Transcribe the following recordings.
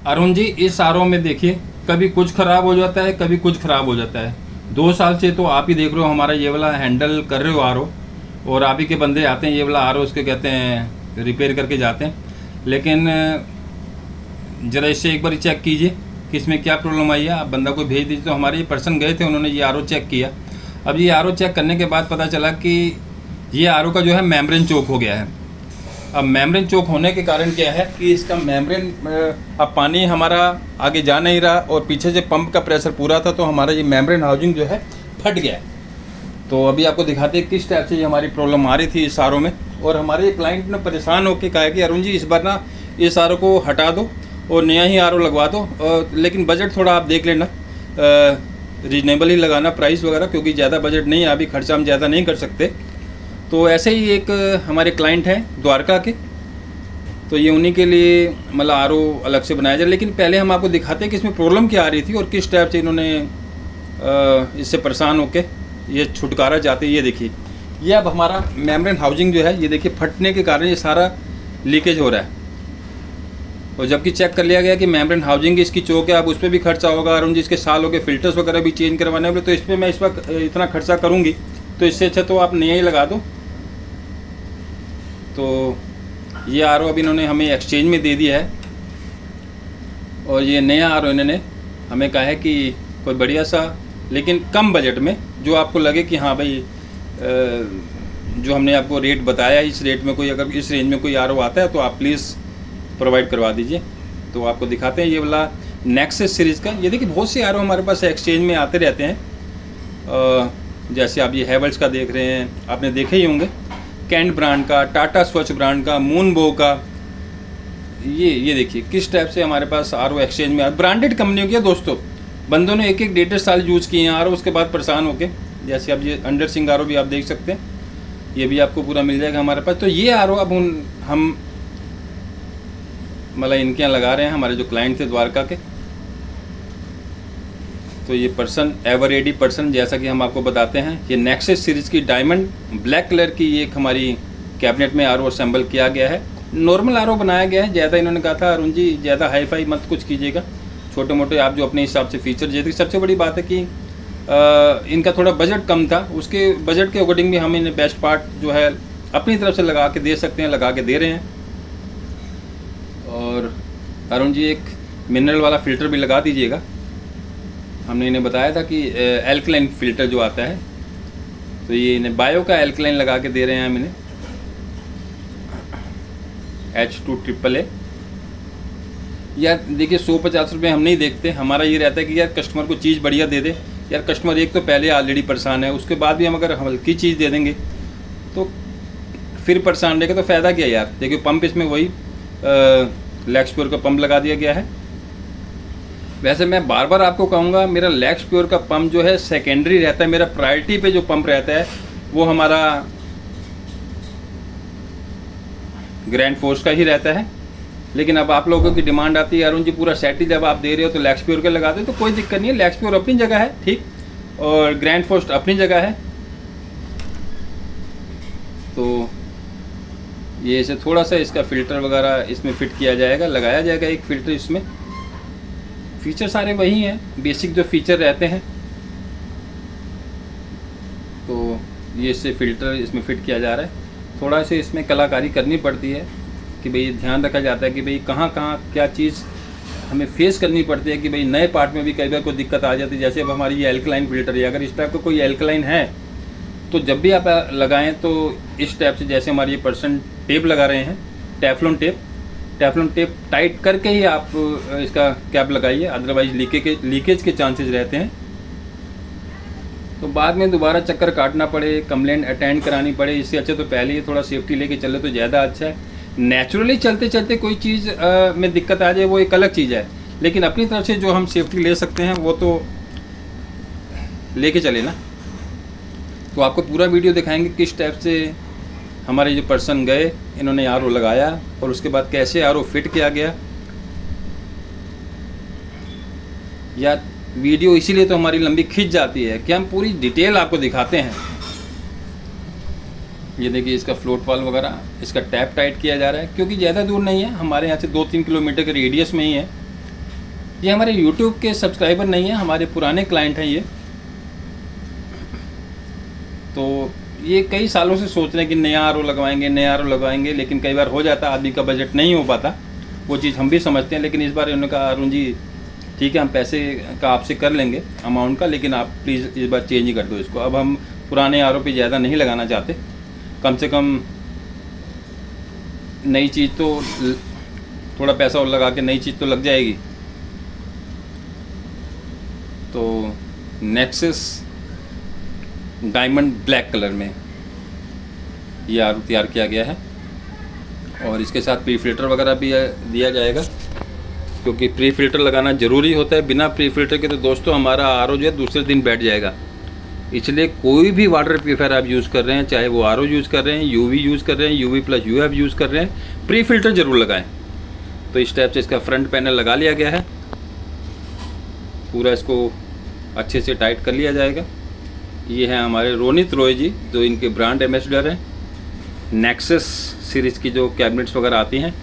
अरुण जी, इस आर में देखिए, कभी कुछ ख़राब हो जाता है, कभी कुछ ख़राब हो जाता है। 2 साल से तो आप ही देख रहे हो, हमारा ये वाला हैंडल कर रहे हो आर और आप ही के बंदे आते हैं, ये वाला आर उसके कहते हैं रिपेयर करके जाते हैं। लेकिन ज़रा इससे एक बार चेक कीजिए कि इसमें क्या प्रॉब्लम आई है। आप बंदा को भेज दीजिए। तो हमारे ये पर्सन गए थे, उन्होंने ये आर चेक किया। अब ये आर चेक करने के बाद पता चला कि ये आर का जो है मेम्ब्रेन चोक हो गया है। अब मेम्ब्रेन चोक होने के कारण क्या है कि इसका मेम्ब्रेन, अब पानी हमारा आगे जा नहीं रहा और पीछे से पंप का प्रेशर पूरा था, तो हमारा ये मेम्ब्रेन हाउसिंग जो है फट गया है। तो अभी आपको दिखाते हैं किस टाइप से ये हमारी प्रॉब्लम आ रही थी इस आर में। और हमारे क्लाइंट ने परेशान होकर कहा कि अरुण जी, इस बार ना इस आर को हटा दो और नया ही आर लगवा दो, लेकिन बजट थोड़ा आप देख लेना, रीजनेबल ही लगाना प्राइस वगैरह, क्योंकि ज़्यादा बजट नहीं है, अभी खर्चा हम ज़्यादा नहीं कर सकते। तो ऐसे ही एक हमारे क्लाइंट हैं द्वारका के, तो ये उन्हीं के लिए मतलब आर अलग से बनाया जाए। लेकिन पहले हम आपको दिखाते हैं कि इसमें प्रॉब्लम क्या आ रही थी और किस टाइप से इन्होंने इससे परेशान होकर ये छुटकारा चाहते हैं। ये देखिए, ये अब हमारा मेम्ब्रेन हाउसिंग जो है, ये देखिए फटने के कारण ये सारा लीकेज हो रहा है। और जबकि चेक कर लिया गया कि मेम्ब्रेन हाउसिंग इसकी चोक है, अब उस पर भी खर्चा होगा, और जिसके सालों के फिल्टर्स वगैरह भी चेंज करवाने होंगे, तो इस पर मैं इस वक्त इतना खर्चा करूँगी, तो इससे अच्छा तो आप नया ही लगा दो। तो ये आर अब इन्होंने हमें एक्सचेंज में दे दिया है, और ये नया आर इन्होंने हमें कहा है कि कोई बढ़िया सा लेकिन कम बजट में, जो आपको लगे कि हाँ भाई, जो हमने आपको रेट बताया इस रेट में कोई, अगर इस रेंज में कोई आर आता है तो आप प्लीज़ प्रोवाइड करवा दीजिए। तो आपको दिखाते हैं ये वाला नेक्सस सीरीज़ का। ये देखिए, बहुत से आर हमारे पास एक्सचेंज में आते रहते हैं। जैसे आप ये हैवेल्स का देख रहे हैं, आपने देखे ही होंगे, कैंट ब्रांड का, टाटा स्वच्छ ब्रांड का, मूनबो का। ये देखिए किस टाइप से हमारे पास आर एक्सचेंज में ब्रांडेड कंपनियों की है दोस्तों। बंदों ने 1-1 साल यूज़ किए हैं आर, उसके बाद परेशान होके, जैसे अब ये अंडर सिंह आर भी आप देख सकते हैं, ये भी आपको पूरा मिल जाएगा हमारे पास। तो ये आर अब हम मतलब इनके यहाँ लगा रहे हैं, हमारे जो क्लाइंट थे द्वारका के। तो ये पर्सन एवर रेडी पर्सन, जैसा कि हम आपको बताते हैं, ये नेक्सस सीरीज़ की डायमंड ब्लैक कलर की ये एक हमारी कैबिनेट में आर असेंबल किया गया है। नॉर्मल आर बनाया गया है, ज़्यादा इन्होंने कहा था अरुण जी ज़्यादा हाई फाई मत कुछ कीजिएगा, छोटे मोटे आप जो अपने हिसाब से फीचर। जैसे सबसे बड़ी बात है कि इनका थोड़ा बजट कम था, उसके बजट के अकॉर्डिंग भी हम इन्हें बेस्ट पार्ट जो है अपनी तरफ से लगा के दे सकते हैं, लगा के दे रहे हैं। और अरुण जी एक मिनरल वाला फ़िल्टर भी लगा दीजिएगा। हमने इन्हें बताया था कि एल्कलाइन फ़िल्टर जो आता है, तो ये इन्हें बायो का एल्कलाइन लगा के दे रहे हैं हम इन्हें, H2AAA। यार देखिए, 150 रुपये हम नहीं देखते, हमारा ये रहता है कि यार कस्टमर को चीज़ बढ़िया दे दे। यार कस्टमर एक तो पहले ऑलरेडी परेशान है, उसके बाद भी हम अगर हल्की चीज़ दे देंगे तो फिर परेशान रहेगा, तो फ़ायदा क्या यार। देखिए पंप इसमें वही लैक्स प्योर का पंप लगा दिया गया है। वैसे मैं बार बार आपको कहूँगा, मेरा लैक्स प्योर का पंप जो है सेकेंडरी रहता है, मेरा प्रायोरिटी पे जो पंप रहता है वो हमारा ग्रैंड फोर्स का ही रहता है। लेकिन अब आप लोगों की डिमांड आती है अरुण जी पूरा सेट ही जब आप दे रहे हो तो लैक्स प्योर का लगा दे, तो कोई दिक्कत नहीं है। लैक्स प्योर अपनी जगह है, ठीक, और ग्रैंड फोर्स अपनी जगह है। तो ये इसे थोड़ा सा इसका फ़िल्टर वगैरह इसमें फ़िट किया जाएगा, लगाया जाएगा एक फ़िल्टर इसमें। फीचर सारे वही हैं, बेसिक जो फीचर रहते हैं। तो ये इससे फ़िल्टर इसमें फ़िट किया जा रहा है। थोड़ा से इसमें कलाकारी करनी पड़ती है कि भाई ध्यान रखा जाता है कि भाई कहाँ कहाँ क्या चीज़ हमें फेस करनी पड़ती है, कि भाई नए पार्ट में भी कई बार कोई दिक्कत आ जाती है। जैसे अब हमारी ये एल्कलाइन फ़िल्टर है, अगर इस टाइप का कोई एल्कलाइन है तो जब भी आप लगाएं तो इस टाइप से, जैसे हमारी ये पर्सन टेप लगा रहे हैं, टेफ्लॉन टेप टाइट करके ही आप इसका कैप लगाइए, अदरवाइज लीकेज के चांसेस रहते हैं। तो बाद में दोबारा चक्कर काटना पड़े, कंप्लेंट अटेंड करानी पड़े, इससे अच्छा तो पहले ही थोड़ा सेफ्टी लेके चले तो ज़्यादा अच्छा है। नेचुरली चलते चलते कोई चीज़ में दिक्कत आ जाए वो एक अलग चीज़ है, लेकिन अपनी तरफ से जो हम सेफ्टी ले सकते हैं वो तो लेके चले ना। तो आपको पूरा वीडियो दिखाएंगे किस टाइप से हमारे जो पर्सन गए, इन्होंने आर ओ लगाया और उसके बाद कैसे आर ओ फिट किया गया। या वीडियो इसीलिए तो हमारी लंबी खिंच जाती है कि हम पूरी डिटेल आपको दिखाते हैं। ये देखिए इसका फ्लोट वाल वगैरह, इसका टैप टाइट किया जा रहा है, क्योंकि ज़्यादा दूर नहीं है, हमारे यहाँ से 2-3 किलोमीटर के रेडियस में ही है। ये हमारे YouTube के सब्सक्राइबर नहीं है, हमारे पुराने क्लाइंट हैं ये। तो ये कई सालों से सोच रहे हैं कि नया आर ओ लगवाएंगे, नया आर ओ लगवाएंगे, लेकिन कई बार हो जाता, आदमी का बजट नहीं हो पाता, वो चीज़ हम भी समझते हैं। लेकिन इस बार उन्होंने कहा अरुण जी ठीक है, हम पैसे का आपसे कर लेंगे अमाउंट का, लेकिन आप प्लीज़ इस बार चेंज ही कर दो इसको। अब हम पुराने आर ओ पे ज़्यादा नहीं लगाना चाहते, कम से कम नई चीज़ तो थोड़ा पैसा और लगा के नई चीज़ तो लग जाएगी। तो नेक्सस डायमंड ब्लैक कलर में ये आर ओ तैयार किया गया है, और इसके साथ प्री फिल्टर वगैरह भी दिया जाएगा, क्योंकि प्री फिल्टर लगाना ज़रूरी होता है। बिना प्री फिल्टर के तो दोस्तों हमारा आर ओ जो है दूसरे दिन बैठ जाएगा। इसलिए कोई भी वाटर प्यूरिफायर आप यूज़ कर रहे हैं, चाहे वो आर ओ यूज़ कर रहे हैं, यूवी यूज़ कर रहे हैं, यूवी प्लस यूएफ यूज़ कर रहे हैं, प्री फिल्टर ज़रूर लगाएं। तो इस टाइप से इसका फ्रंट पैनल लगा लिया गया है, पूरा इसको अच्छे से टाइट कर लिया जाएगा। ये हैं हमारे रोनित रॉय जी, जो इनके ब्रांड एम्बेसडर हैं। नेक्सस सीरीज़ की जो कैबिनेट्स वगैरह आती हैं,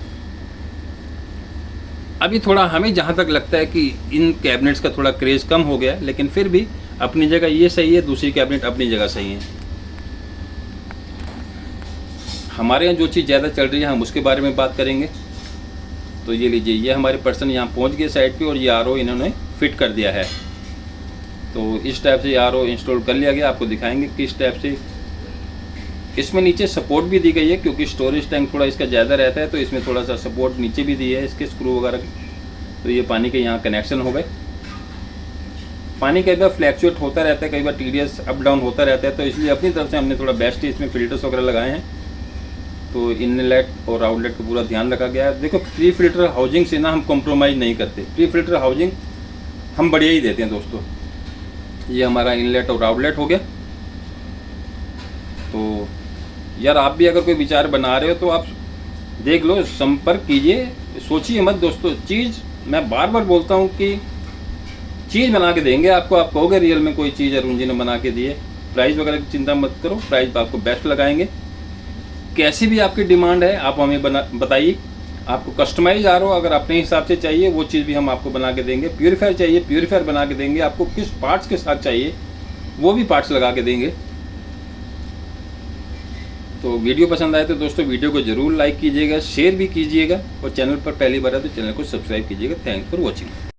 अभी थोड़ा हमें जहाँ तक लगता है कि इन कैबिनेट्स का थोड़ा क्रेज़ कम हो गया है, लेकिन फिर भी अपनी जगह ये सही है, दूसरी कैबिनेट अपनी जगह सही है। हमारे यहाँ जो चीज़ ज़्यादा चल रही है हम उसके बारे में बात करेंगे। तो ये लीजिए, ये हमारे पर्सन यहाँ पहुँच गए साइड पे, और ये आर ओ इन्होंने फिट कर दिया है। तो इस टाइप से आर ओ इंस्टॉल कर लिया गया। आपको दिखाएंगे किस टाइप से। इसमें नीचे सपोर्ट भी दी गई है, क्योंकि स्टोरेज टैंक थोड़ा इसका ज़्यादा रहता है, तो इसमें थोड़ा सा सपोर्ट नीचे भी दी है इसके स्क्रू वगैरह। तो ये पानी के यहाँ कनेक्शन हो गए। पानी कई बार फ्लैक्चुएट होता रहता है, कई बार टीडीएस अप डाउन होता रहता है, तो इसलिए अपनी तरफ से हमने थोड़ा बेस्ट इसमें फिल्टर्स वगैरह लगाए हैं। तो इनलेट और आउटलेट का पूरा ध्यान रखा गया है। देखो, प्री फिल्टर हाउसिंग से ना हम कॉम्प्रोमाइज़ नहीं करते, प्री फिल्टर हाउसिंग हम बढ़िया ही देते हैं दोस्तों। ये हमारा इनलेट और आउटलेट हो गया। तो यार आप भी अगर कोई विचार बना रहे हो तो आप देख लो, संपर्क कीजिए, सोचिए मत दोस्तों। चीज़ मैं बार बार बोलता हूँ कि चीज़ बना के देंगे आपको, आप कहोगे रियल में कोई चीज़ अरुण जी ने बना के दी है। प्राइस वगैरह की चिंता मत करो, प्राइस आपको बेस्ट लगाएंगे। कैसी भी आपकी डिमांड है आप हमें बताइए। आपको कस्टमाइज आर ओ अगर अपने हिसाब से चाहिए वो चीज़ भी हम आपको बना के देंगे। प्यूरीफायर चाहिए प्यूरीफायर बना के देंगे। आपको किस पार्ट्स के साथ चाहिए वो भी पार्ट्स लगा के देंगे। तो वीडियो पसंद आए तो दोस्तों वीडियो को ज़रूर लाइक कीजिएगा, शेयर भी कीजिएगा, और चैनल पर पहली बार है तो चैनल को सब्सक्राइब कीजिएगा। Thanks for watching.